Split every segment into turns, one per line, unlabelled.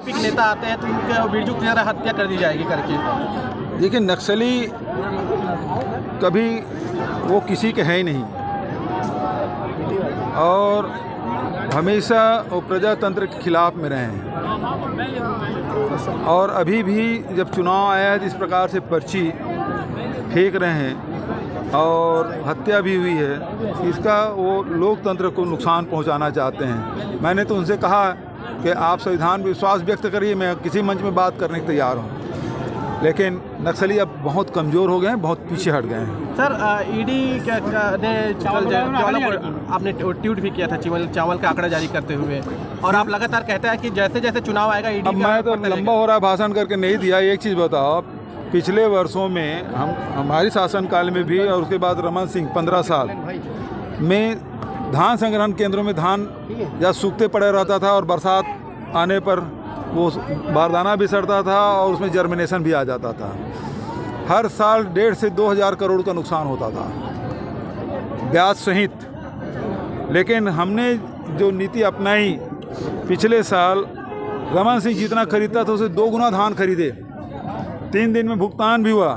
BJP के नेता आते हैं तो उनके बीरजू की तरह हत्या कर दी जाएगी करके।
देखिए, नक्सली कभी वो किसी के हैं ही नहीं, और हमेशा वो प्रजातंत्र के खिलाफ में रहे हैं। और अभी भी जब चुनाव आया है, जिस प्रकार से पर्ची फेंक रहे हैं और हत्या भी हुई है, इसका वो लोकतंत्र को नुकसान पहुंचाना चाहते हैं। मैंने तो उनसे कहा कि आप संविधान पर विश्वास व्यक्त करिए, मैं किसी मंच में बात करने को तैयार हूँ, लेकिन नक्सली अब बहुत कमज़ोर हो गए हैं, बहुत पीछे हट गए हैं।
सर, ईडी ने आपने ट्वीट भी किया था चावल का आंकड़ा जारी करते हुए, और आप लगातार कहते हैं कि जैसे जैसे चुनाव आएगा ईडी।
अब मैं तो लंबा हो रहा है भाषण करके नहीं दिया। एक चीज़ बताओ, पिछले वर्षों में हमारी शासनकाल में भी और उसके बाद रमन सिंह 15 साल में धान संग्रहण केंद्रों में धान या सूखते पड़े रहता था, और बरसात आने पर वो बारदाना भी सड़ता था और उसमें जर्मिनेशन भी आ जाता था। हर साल 1.5 से 2 हज़ार करोड़ का नुकसान होता था, ब्याज सहित। लेकिन हमने जो नीति अपनाई, पिछले साल रमन सिंह जितना खरीदता था उसे 2 गुना धान खरीदे, 3 दिन में भुगतान भी हुआ,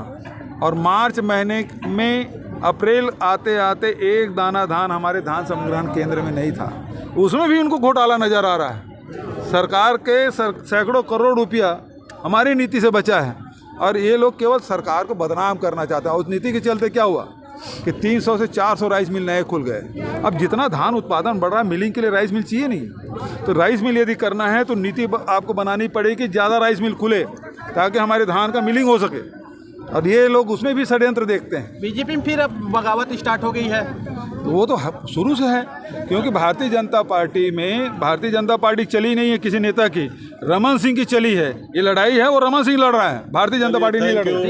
और मार्च महीने में अप्रैल आते आते एक दाना धान हमारे धान संग्रहण केंद्र में नहीं था। उसमें भी उनको घोटाला नज़र आ रहा है। सरकार के सैकड़ों करोड़ रुपया हमारी नीति से बचा है, और ये लोग केवल सरकार को बदनाम करना चाहते हैं। उस नीति के चलते क्या हुआ कि 300 से 400 राइस मिल नए खुल गए। अब जितना धान उत्पादन बढ़ रहा है, मिलिंग के लिए राइस मिल चाहिए नहीं, तो राइस मिल यदि करना है तो नीति आपको बनानी पड़ेगी कि ज़्यादा राइस मिल खुले, ताकि हमारे धान का मिलिंग हो सके। और ये लोग उसमें भी षड्यंत्र देखते हैं।
बीजेपी में फिर अब बगावत स्टार्ट हो गई है।
तो वो तो शुरू से है, क्योंकि भारतीय जनता पार्टी चली नहीं है किसी नेता की, रमन सिंह की चली है। ये लड़ाई है वो रमन सिंह लड़ रहा है, भारतीय जनता पार्टी नहीं लड़ रही।